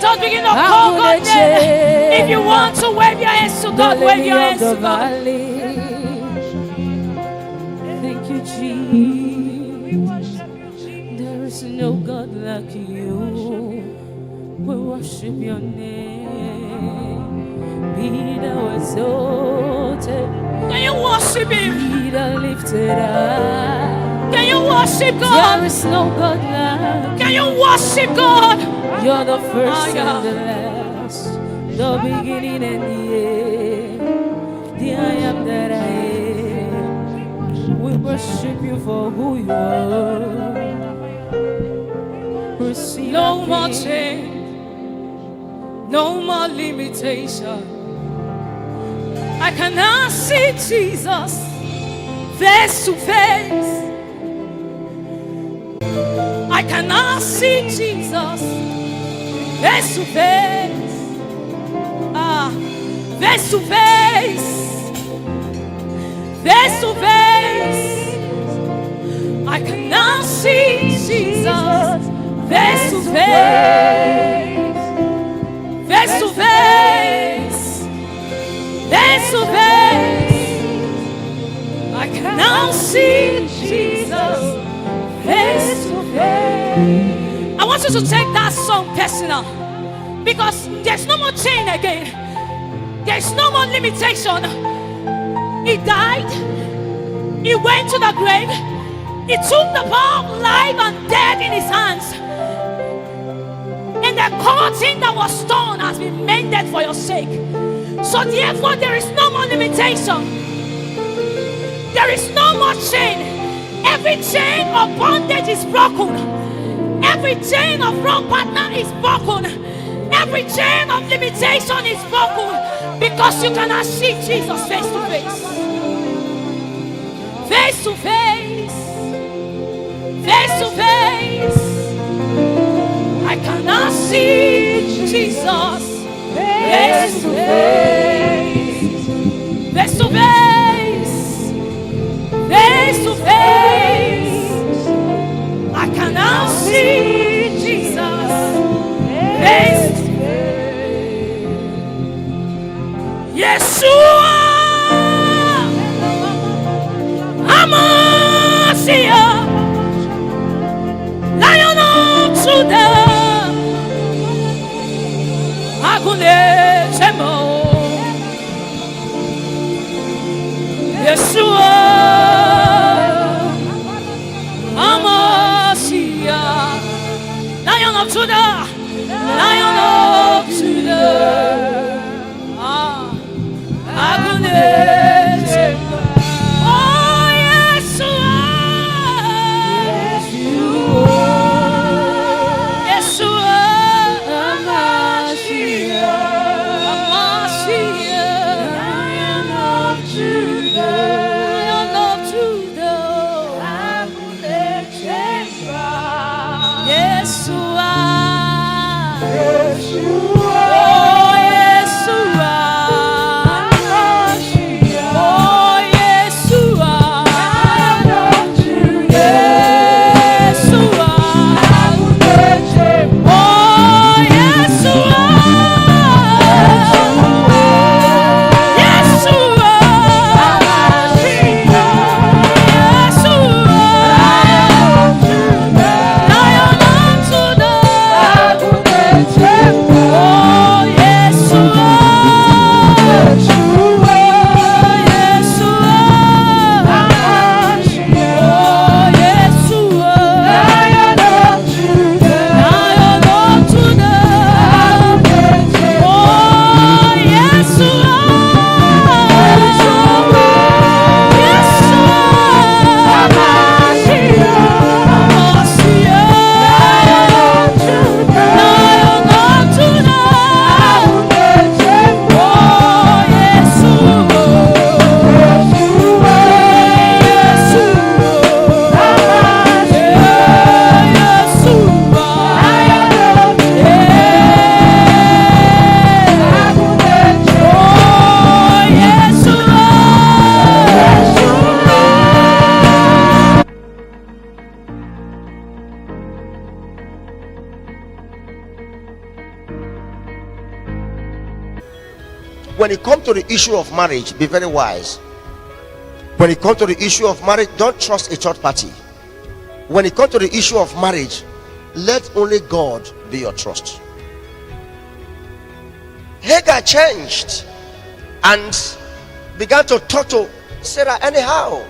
Let us begin to call God's name. If you want to wave your hands to God, wave your hands to God. Thank you, Jesus. There is no God like you. We worship your name. Be thou exalted. Can you worship Him? Be thou lifted up. Can you worship God? There is no God like Can you worship God? You're the first and the last, the beginning and the end, the I am that I am. We worship you for who you are. Receive no more change, no more limitation. I cannot see Jesus face to face. I cannot see Jesus face to face. Face to face. Face to face. I cannot see Jesus face to face. Face to face. Face to face. I cannot see Jesus face to face. I want you to take that song personal, because there's no more chain again. There's no more limitation. He died. He went to the grave. He took the power of life and death in his hands. And the curtain that was torn has been mended for your sake. So therefore there is no more limitation. There is no more chain. Every chain of bondage is broken. Every chain of wrong partner is broken. Every chain of limitation is broken, because you cannot see Jesus face to face. Face to face. Face to face. I cannot see Jesus face to face. Face to face. Face to face. I cannot see Jesus face to face. Yeshua, Amasiah, Lion of Judah, Agune Shemo, Yeshua, Amasiah, Lion of Judah, Lion of Judah, Agune Shemo. when it comes to the issue of marriage, be very wise. When it comes to the issue of marriage, don't trust a third party. When it comes to the issue of marriage, let only God be your trust. Hagar changed and began to talk to Sarah anyhow.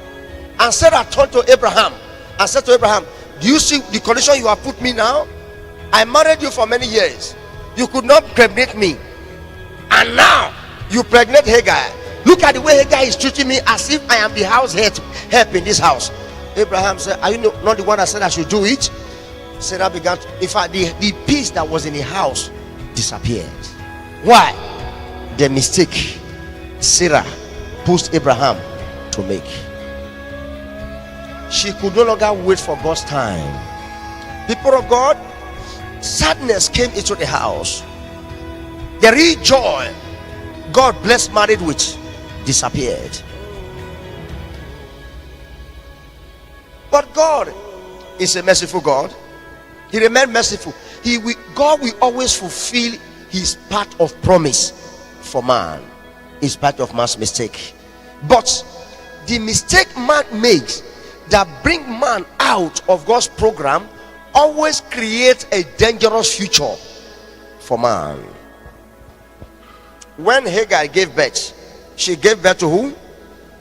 And Sarah turned to Abraham and said to Abraham, do you see the condition you have put me now? I married you for many years. You could not pregnate me. And now you pregnate Hagar. Look at the way Hagar is treating me as if I am the house help in this house. Abraham said, are you not the one that said I should do it? Sarah began to, in fact, the peace that was in the house disappeared. Why? The mistake Sarah pushed Abraham to make. She could no longer wait for God's time. People of God, sadness came into the house. The real joy God blessed married with disappeared. But God is a merciful God. He remained merciful. God will always fulfill his part of promise for man. It's part of man's mistake. But the mistake man makes that bring man out of God's program always creates a dangerous future for man. When Hagar gave birth, she gave birth to who?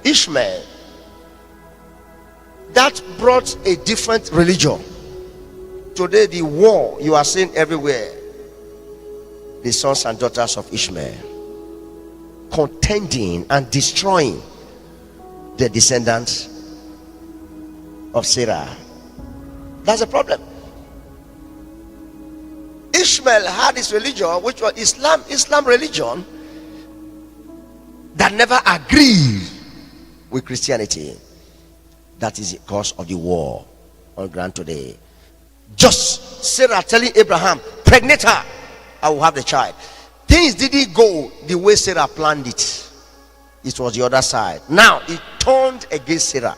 Ishmael. That brought a different religion. Today the war you are seeing everywhere, the sons and daughters of Ishmael contending and destroying the descendants of Sarah. That's a problem. Ishmael had his religion, which was Islam religion, that never agreed with Christianity. That is the cause of the war on ground today. Just Sarah telling Abraham, pregnate her, I will have the child. Things didn't go the way Sarah planned it. It was the other side. Now it turned against Sarah.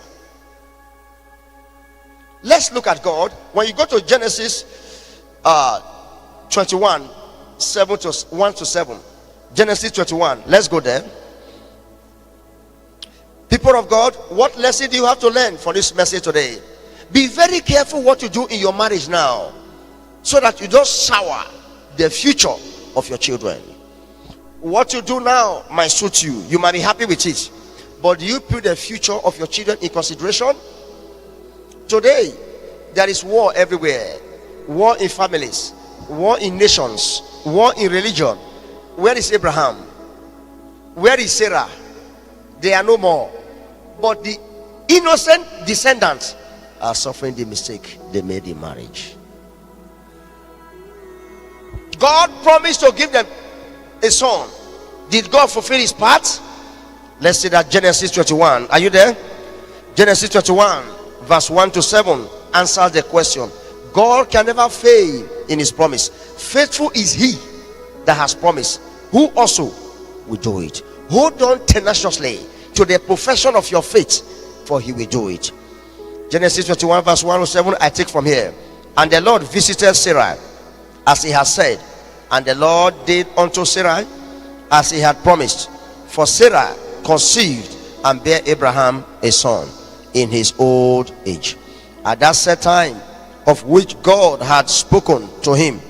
Let's look at God. When you go to Genesis 21, 1 to 7. Genesis 21. Let's go there. People of God, what lesson do you have to learn from this message today? Be very careful what you do in your marriage now, so that you don't sour the future of your children. What you do now might suit you. You might be happy with it. But do you put the future of your children in consideration? Today, there is war everywhere. War in families, war in nations, war in religion. Where is Abraham? Where is Sarah? They are no more. But the innocent descendants are suffering the mistake they made in marriage. God promised to give them a son. Did God fulfill his part? Let's see that Genesis 21. Are you there? Genesis 21 verse 1 to 7 answers the question. God can never fail in his promise. Faithful is he that has promised, who also will do it. Hold on tenaciously to the profession of your faith, for he will do it. Genesis 21 verse 1 to 7, I take from here. And the Lord visited Sarah as he had said, and the Lord did unto Sarah as he had promised. For Sarah conceived and bare Abraham a son in his old age, at that set time of which God had spoken to him.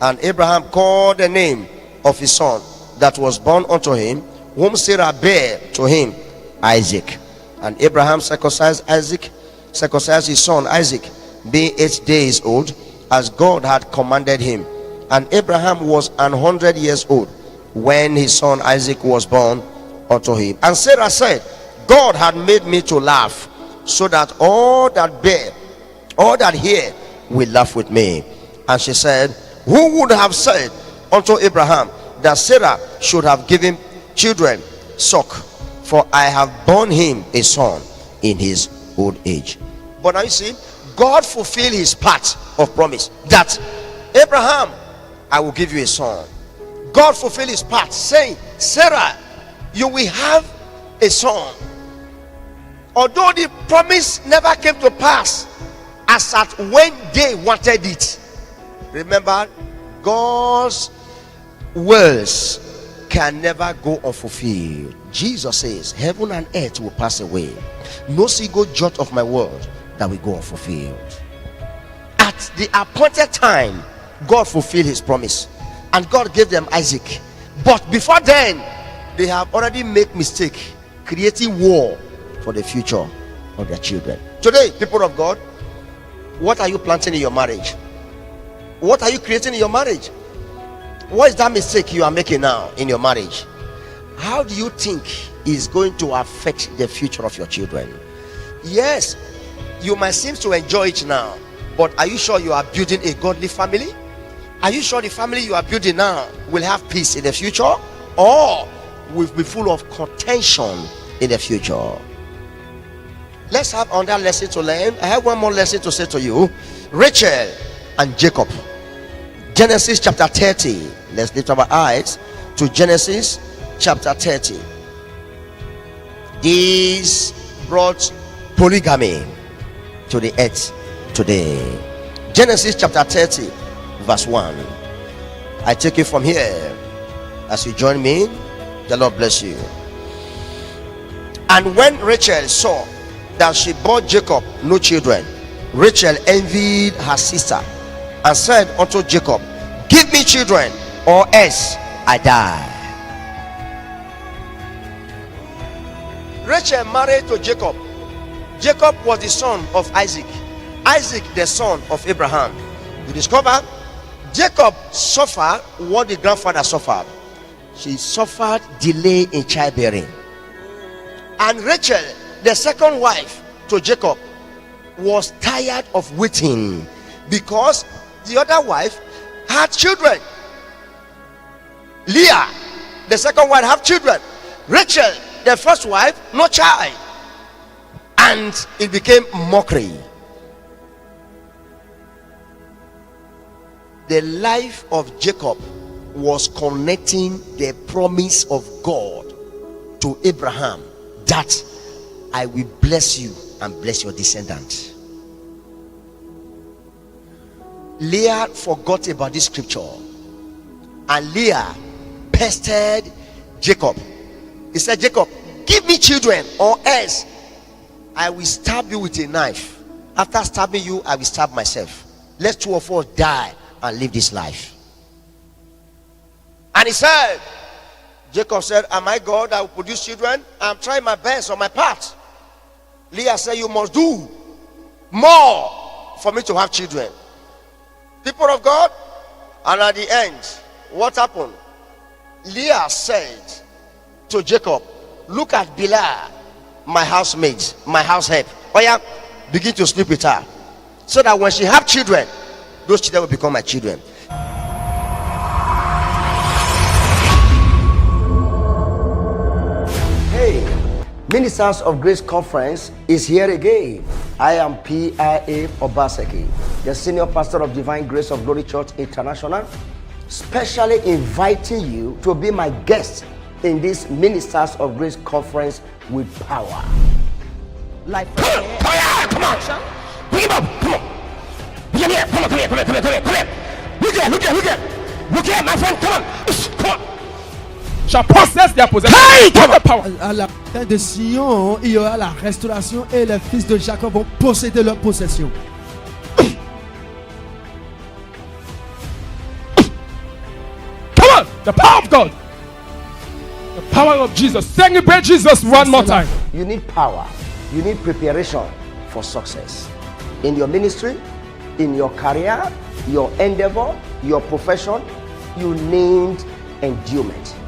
And Abraham called the name of his son that was born unto him, whom Sarah bare to him, Isaac. And Abraham circumcised his son Isaac, being 8 days old, as God had commanded him. And Abraham was 100 years old when his son Isaac was born unto him. And Sarah said, God had made me to laugh, so that all that hear will laugh with me. And she said, who would have said unto Abraham that Sarah should have given children suck? For I have borne him a son in his old age. But now you see, God fulfilled his part of promise, that Abraham, I will give you a son. God fulfilled his part, saying, Sarah, you will have a son. Although the promise never came to pass as at when they wanted it. Remember, God's words can never go unfulfilled. Jesus says, heaven and earth will pass away, no single jot of my word that will go unfulfilled. At the appointed time, God fulfilled his promise, and God gave them Isaac. But before then, they have already made mistake creating war for the future of their children. Today, people of God, what are you planting in your marriage? What are you creating in your marriage? What is that mistake you are making now in your marriage? How do you think is going to affect the future of your children? Yes, you might seem to enjoy it now, but are you sure you are building a godly family? Are you sure the family you are building now will have peace in the future, or will be full of contention in the future? Let's have another lesson to learn. I have one more lesson to say to you. Rachel and Jacob. Genesis chapter 30. Let's lift our eyes to Genesis chapter 30. This brought polygamy to the earth today. Genesis chapter 30 verse 1. I take it from here. As you join me, the Lord bless you. And when Rachel saw that she bore Jacob no children, Rachel envied her sister and said unto Jacob, give me children, or else I die. Rachel married to Jacob. Jacob was the son of Isaac, Isaac the son of Abraham. You discover Jacob suffered what the grandfather suffered. She suffered delay in childbearing. And Rachel, the second wife to Jacob, was tired of waiting because the other wife had children. Leah, the second wife, had children. Rachel, the first wife, no child. And it became mockery. The life of Jacob was connecting the promise of God to Abraham, that I will bless you and bless your descendants. Leah forgot about this scripture, and Leah pestered Jacob. He said, Jacob, give me children, or else I will stab you with a knife. After stabbing you, I will stab myself. Let two of us die and live this life. And he said, Jacob said, am I God? I will produce children. I'm trying my best on my part. Leah said, you must do more for me to have children. People of God. And at the end, what happened? Leah said to Jacob, look at Bilhah, my housemaid, my house help. Oh yeah, begin to sleep with her, so that when she have children, those children will become my children. Hey, Ministers of Grace Conference is here again. I am P.I.A. Obaseki, the Senior Pastor of Divine Grace of Glory Church International, specially inviting you to be my guest in this Ministers of Grace Conference with power. Life. Come on! Bring him up! Come on! Come here! Come here! Look here, my friend! Come on! Shall possess their possession. Hey, the power. À la terre de Sion, il y aura la restauration et les fils de Jacob vont posséder leur possession. Come on, the power of God, the power of Jesus. Celebrate Jesus one more time. You need power. You need preparation for success in your ministry, in your career, your endeavor, your profession. You need endurance.